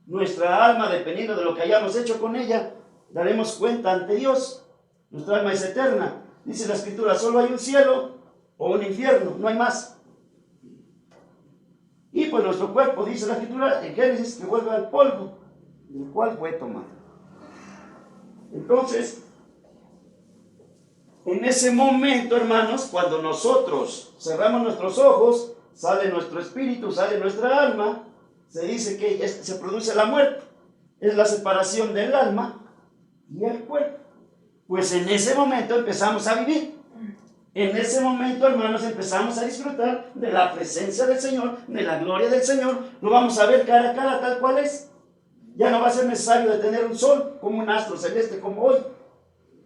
Nuestra alma, dependiendo de lo que hayamos hecho con ella, daremos cuenta ante Dios. Nuestra alma es eterna. Dice la Escritura, solo hay un cielo o un infierno, no hay más. Y pues nuestro cuerpo, dice la Escritura en Génesis, que vuelve al polvo, del cual fue tomado. Entonces, en ese momento, hermanos, cuando nosotros cerramos nuestros ojos, sale nuestro espíritu, sale nuestra alma, se dice que se produce la muerte. Es la separación del alma y el cuerpo. Pues en ese momento empezamos a vivir. En ese momento, hermanos, empezamos a disfrutar de la presencia del Señor, de la gloria del Señor. Lo vamos a ver cara a cara tal cual es. Ya no va a ser necesario de tener un sol como un astro celeste como hoy.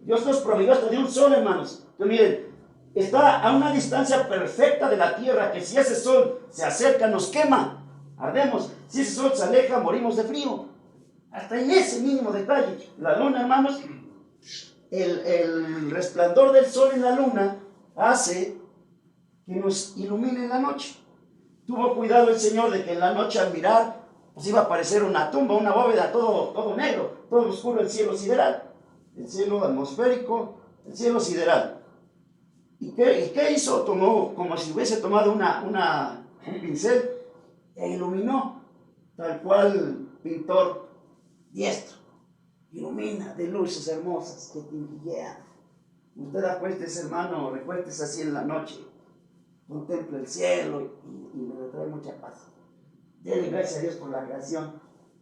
Dios nos proveyó hasta de un sol, hermanos. Que miren, está a una distancia perfecta de la tierra, que si ese sol se acerca nos quema, ardemos. Si ese sol se aleja, morimos de frío. Hasta en ese mínimo detalle. La luna, hermanos, el resplandor del sol en la luna hace que nos ilumine en la noche. Tuvo cuidado el Señor de que en la noche al mirar, pues iba a aparecer una tumba, una bóveda, todo negro, todo oscuro, el cielo sideral, el cielo atmosférico, el cielo sideral. ¿Y qué hizo? Tomó, como si hubiese tomado un pincel e iluminó, tal cual pintor diestro. Ilumina de luces hermosas que tintinean. Usted acuéstese, hermano, recuéstese así en la noche, contemple el cielo y le trae mucha paz. Denle gracias a Dios por la creación,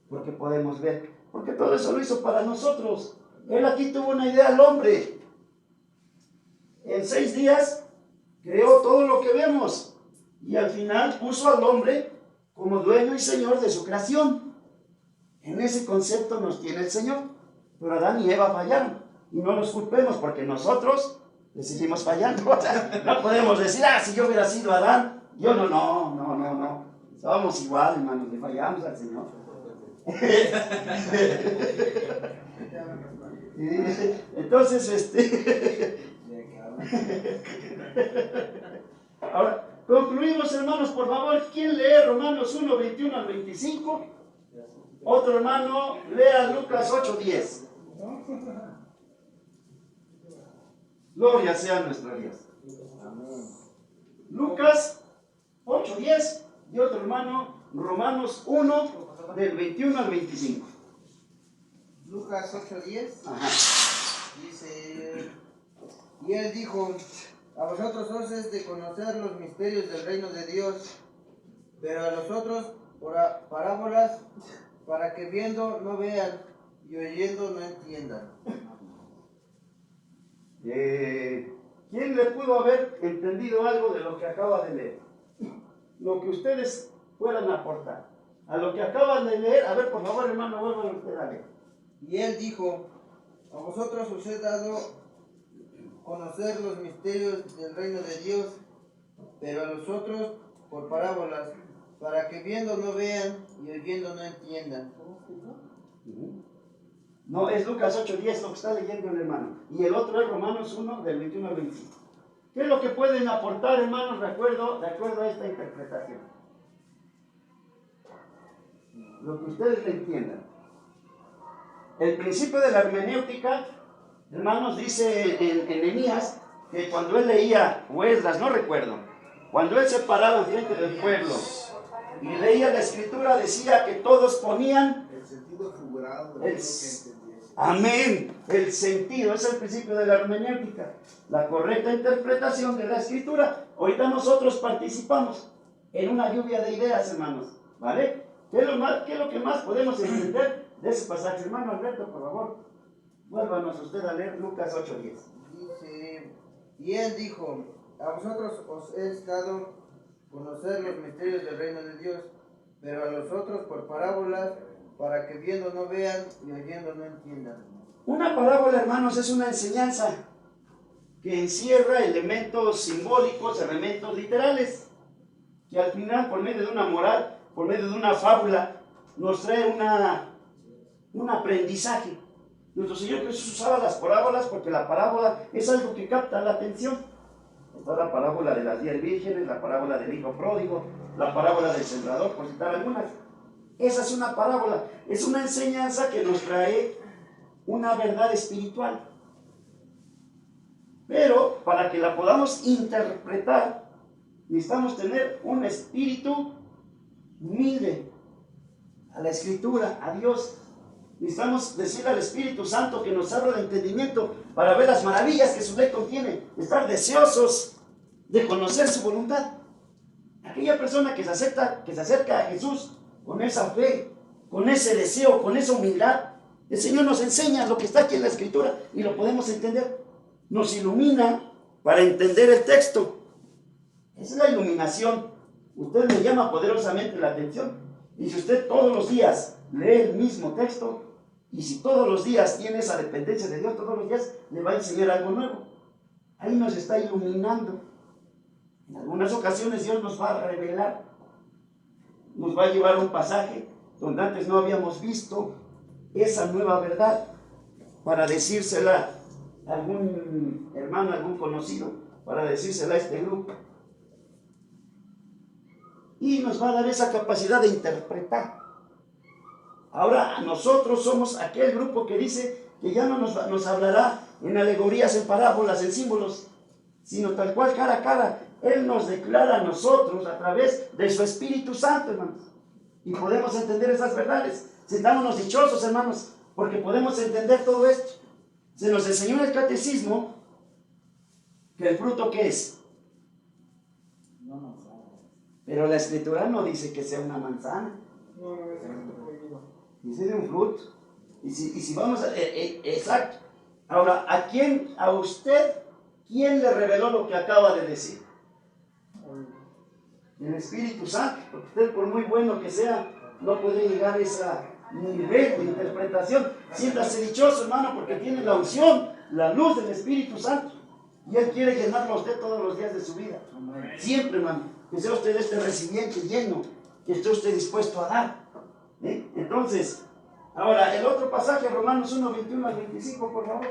porque podemos ver, porque todo eso lo hizo para nosotros. Él aquí tuvo una idea al hombre. En 6 días creó todo lo que vemos y al final puso al hombre como dueño y señor de su creación. En ese concepto nos tiene el Señor. Pero Adán y Eva fallaron. Y no los culpemos porque nosotros le seguimos fallando. No podemos decir, si yo hubiera sido Adán, yo no. Estábamos igual, hermanos, le fallamos al Señor. Entonces, ahora, concluimos, hermanos, por favor. ¿Quién lee Romanos 1, 21 al 25? Otro hermano, lea Lucas 8, 10. Gloria sea nuestro Dios. Lucas 8, 10 y otro hermano, Romanos 1, del 21 al 25. Lucas 8:10 Ajá. dice, y él dijo, a vosotros os es de conocer los misterios del reino de Dios, pero a los otros por parábolas, para que viendo no vean y oyendo no entiendan. ¿Quién le pudo haber entendido algo de lo que acaba de leer? Lo que ustedes puedan aportar. A lo que acaban de leer, a ver, por favor, hermano, vuelvan usted a leer. Y él dijo, a vosotros os he dado conocer los misterios del reino de Dios, pero a los otros por parábolas, para que viendo no vean y oyendo no entiendan. No, es Lucas 8:10 lo que está leyendo el hermano. Y el otro es Romanos 1, del 21 al 25. ¿Qué es lo que pueden aportar, hermanos, de acuerdo a esta interpretación? Lo que ustedes le entiendan. El principio de la hermenéutica, hermanos, dice en Nehemías que cuando él leía, o Esdras, no recuerdo, cuando él se paraba enfrente del pueblo y leía la escritura, decía que todos ponían el sentido figurado de lo que entendiese. Amén. El sentido es el principio de la hermenéutica, la correcta interpretación de la escritura. Ahorita nosotros participamos en una lluvia de ideas, hermanos, ¿vale? ¿Qué es lo que más podemos entender de ese pasaje? Hermano Alberto, por favor, vuélvanos usted a leer Lucas 8:10. Dice, y él dijo, a vosotros os he dado conocer los misterios del reino de Dios, pero a los otros por parábolas, para que viendo no vean y oyendo no entiendan. Una parábola, hermanos, es una enseñanza que encierra elementos simbólicos, elementos literales, que al final, por medio de una moral, por medio de una fábula, nos trae un aprendizaje. Nuestro Señor Jesús usaba las parábolas porque la parábola es algo que capta la atención. Está la parábola de las 10 vírgenes, la parábola del hijo pródigo, la parábola del sembrador, por citar algunas. Esa es una parábola, es una enseñanza que nos trae una verdad espiritual. Pero para que la podamos interpretar, necesitamos tener un espíritu humilde a la Escritura, a Dios. Necesitamos decirle al Espíritu Santo que nos abra el entendimiento para ver las maravillas que su ley contiene, estar deseosos de conocer su voluntad. Aquella persona que se acerca a Jesús con esa fe, con ese deseo, con esa humildad, el Señor nos enseña lo que está aquí en la Escritura y lo podemos entender. Nos ilumina para entender el texto. Esa es la iluminación. Usted le llama poderosamente la atención. Y si usted todos los días lee el mismo texto, y si todos los días tiene esa dependencia de Dios, todos los días le va a enseñar algo nuevo. Ahí nos está iluminando. En algunas ocasiones Dios nos va a revelar, nos va a llevar a un pasaje donde antes no habíamos visto esa nueva verdad, para decírsela a algún hermano, a algún conocido, para decírsela a este grupo. Y nos va a dar esa capacidad de interpretar. Ahora nosotros somos aquel grupo que dice que ya no nos hablará en alegorías, en parábolas, en símbolos, sino tal cual, cara a cara. Él nos declara a nosotros a través de su Espíritu Santo, hermanos. Y podemos entender esas verdades. Sintámonos dichosos, hermanos, porque podemos entender todo esto. Se nos enseñó en el catecismo que el fruto, ¿qué es? No manzana. Pero la Escritura no dice que sea una manzana. No, es prohibido. Dice de un fruto. Y si vamos a... exacto. Ahora, ¿a usted, quién le reveló lo que acaba de decir? El Espíritu Santo. Porque usted, por muy bueno que sea, no puede llegar a ese nivel de interpretación. Siéntase dichoso, hermano, porque tiene la unción, la luz del Espíritu Santo. Y Él quiere llenarlo a usted todos los días de su vida. Siempre, hermano. Que sea usted este recipiente lleno, que esté usted dispuesto a dar. Entonces, ahora el otro pasaje, Romanos 1, 21 al 25, por favor.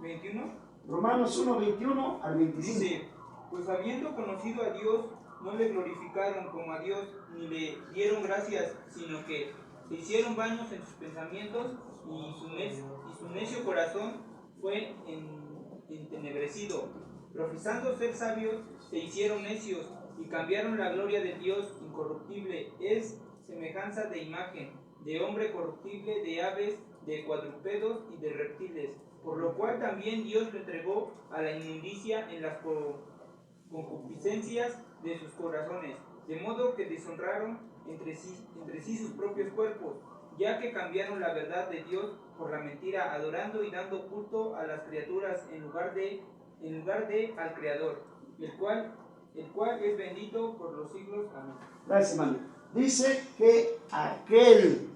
21. Romanos 1, 21 al 25. Dice, pues habiendo conocido a Dios, no le glorificaron como a Dios, ni le dieron gracias, sino que se hicieron vanos en sus pensamientos, y su necio corazón fue entenebrecido. Profesando ser sabios, se hicieron necios, y cambiaron la gloria de Dios incorruptible, es semejanza de imagen, de hombre corruptible, de aves, de cuadrúpedos y de reptiles, por lo cual también Dios lo entregó a la inmundicia en las concupiscencias de sus corazones, de modo que deshonraron entre sí sus propios cuerpos, ya que cambiaron la verdad de Dios por la mentira, adorando y dando culto a las criaturas en lugar de al Creador, el cual es bendito por los siglos. Amén. Gracias, hermano. Dice que aquel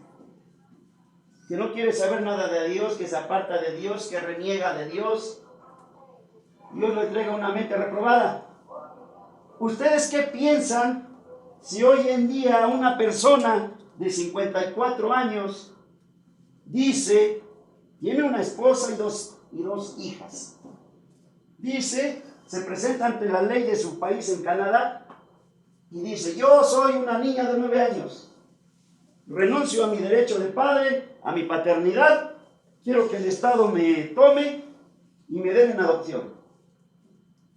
que no quiere saber nada de Dios, que se aparta de Dios, que reniega de Dios, Dios le entrega una mente reprobada. ¿Ustedes qué piensan si hoy en día una persona de 54 años dice, tiene una esposa y dos hijas? Dice, se presenta ante la ley de su país en Canadá y dice, yo soy una niña de 9 años, renuncio a mi derecho de padre, a mi paternidad, quiero que el Estado me tome y me den en adopción.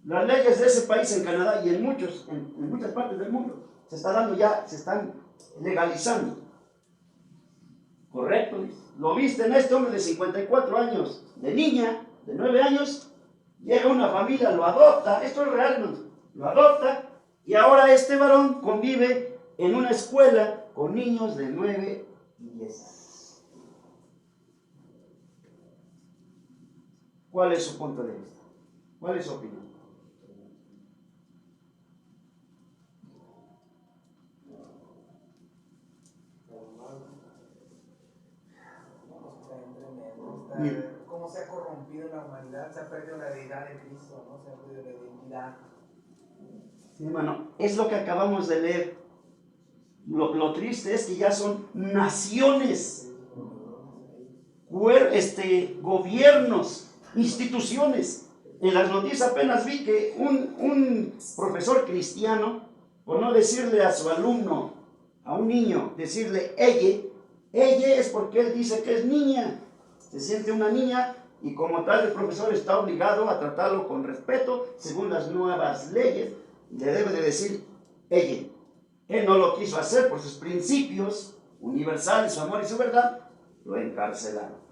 Las leyes de ese país en Canadá y en muchas partes del mundo se están legalizando. ¿Correcto? Lo viste en este hombre de 54 años, de niña, de 9 años, llega una familia, lo adopta, esto es real, ¿no? Lo adopta, y ahora este varón convive en una escuela con niños de 9 y 10 años. ¿Cuál es su punto de vista? ¿Cuál es su opinión? Cómo se ha corrompido la humanidad, se ha perdido la deidad de Cristo, ¿no? Se ha perdido la identidad. Sí, hermano, es lo que acabamos de leer. Lo triste es que ya son naciones, gobiernos, instituciones. En las noticias apenas vi que un profesor cristiano, por no decirle a su alumno, a un niño, decirle ella es porque él dice que es niña, se siente una niña y como tal el profesor está obligado a tratarlo con respeto según las nuevas leyes, le debe de decir ella. Él no lo quiso hacer por sus principios universales, su amor y su verdad, lo encarcelaron.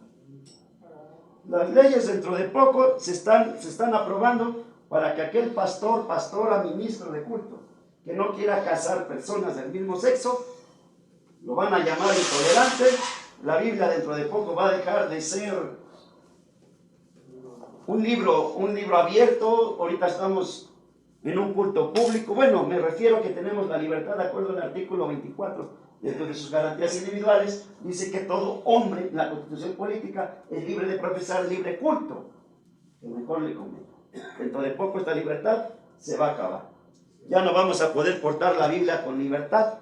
Las leyes dentro de poco se están aprobando para que aquel pastora, ministro de culto, que no quiera casar personas del mismo sexo, lo van a llamar intolerante. La Biblia dentro de poco va a dejar de ser un libro abierto. Ahorita estamos en un culto público. Bueno, me refiero a que tenemos la libertad, de acuerdo al artículo 24, dentro de sus garantías individuales, dice que todo hombre, la Constitución política, es libre de profesar libre culto, que mejor le conviene. Dentro de poco esta libertad se va a acabar. Ya no vamos a poder portar la Biblia con libertad.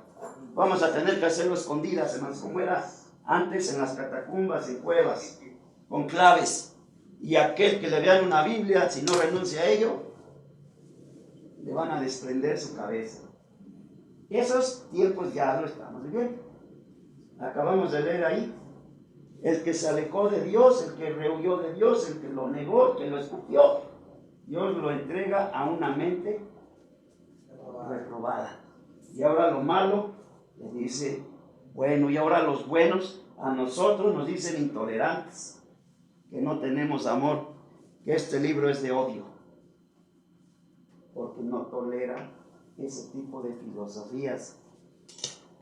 Vamos a tener que hacerlo escondidas, hermanos, como era antes en las catacumbas, en cuevas, con claves. Y aquel que le vean una Biblia, si no renuncia a ello, le van a desprender su cabeza. Esos tiempos ya lo estamos viviendo. Acabamos de leer ahí. El que se alejó de Dios, el que rehuyó de Dios, el que lo negó, el que lo escupió, Dios lo entrega a una mente reprobada. Y ahora lo malo le dice bueno, y ahora los buenos a nosotros nos dicen intolerantes, que no tenemos amor, que este libro es de odio, porque no tolera ese tipo de filosofías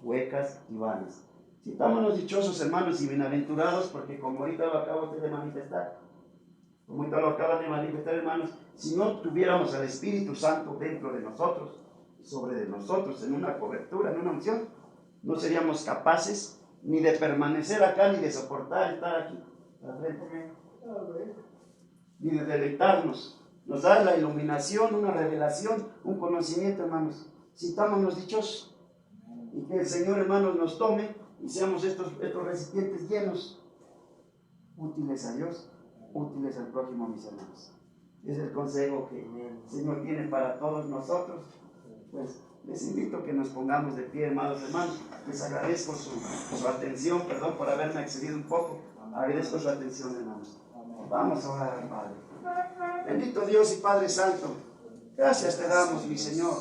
huecas y vanas. Si estamos los dichosos, hermanos, y bienaventurados, porque como ahorita lo acabo de manifestar, hermanos, si no tuviéramos al Espíritu Santo dentro de nosotros, sobre de nosotros, en una cobertura, en una unción, no seríamos capaces ni de permanecer acá, ni de soportar estar aquí, al frente, ni de deleitarnos. Nos da la iluminación, una revelación, un conocimiento, hermanos. Si estamos los dichosos, y que el Señor, hermanos, nos tome y seamos estos recipientes llenos, útiles a Dios, útiles al prójimo, mis hermanos. Es el consejo que el Señor tiene para todos nosotros. Pues les invito a que nos pongamos de pie, amados hermanos. Les agradezco su atención, perdón por haberme excedido un poco. Agradezco su atención, hermanos. Vamos a orar al Padre. Bendito Dios y Padre Santo, gracias te damos, mi Señor,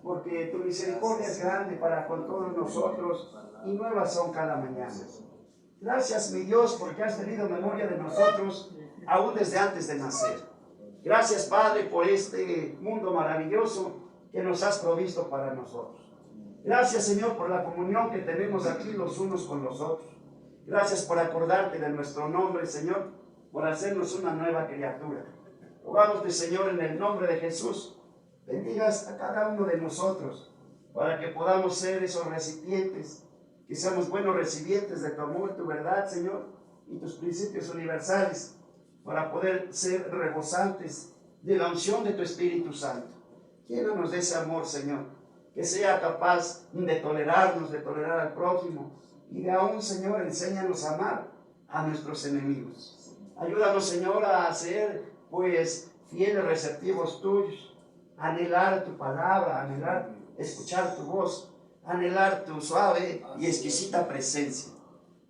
porque tu misericordia es grande para con todos nosotros y nuevas son cada mañana. Gracias, mi Dios, porque has tenido memoria de nosotros aún desde antes de nacer. Gracias, Padre, por este mundo maravilloso que nos has provisto para nosotros. Gracias, Señor, por la comunión que tenemos aquí los unos con los otros. Gracias por acordarte de nuestro nombre, Señor, por hacernos una nueva criatura. Rogándote, Señor, en el nombre de Jesús, bendigas a cada uno de nosotros para que podamos ser esos recipientes, que seamos buenos recipientes de tu amor, tu verdad, Señor, y tus principios universales, para poder ser rebosantes de la unción de tu Espíritu Santo. Llénanos de ese amor, Señor, que sea capaz de tolerarnos, de tolerar al prójimo, y de aún, Señor, enséñanos a amar a nuestros enemigos. Ayúdanos, Señor, a ser, pues, fieles receptivos tuyos, anhelar tu palabra, anhelar escuchar tu voz, anhelar tu suave y exquisita presencia.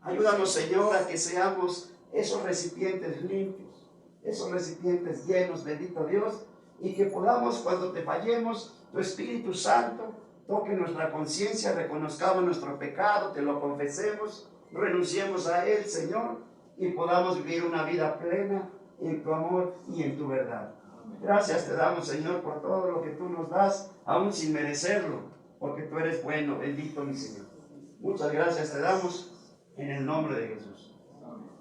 Ayúdanos, Señor, a que seamos esos recipientes limpios, esos recipientes llenos, bendito Dios, y que podamos, cuando te fallemos, tu Espíritu Santo toque nuestra conciencia, reconozcamos nuestro pecado, te lo confesemos, renunciemos a él, Señor, y podamos vivir una vida plena en tu amor y en tu verdad. Gracias te damos, Señor, por todo lo que tú nos das, aún sin merecerlo, porque tú eres bueno, bendito mi Señor. Muchas gracias te damos en el nombre de Jesús.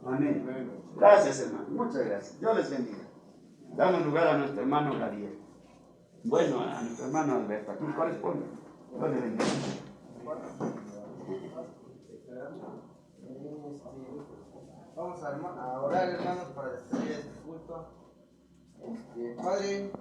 Amén. Gracias, hermano. Muchas gracias. Dios les bendiga. Damos lugar a nuestro hermano Gabriel. Bueno, a nuestro hermano Alberto. ¿A quién corresponde? Dios le bendiga. Vamos a orar, hermanos, para despedir este culto. Padre,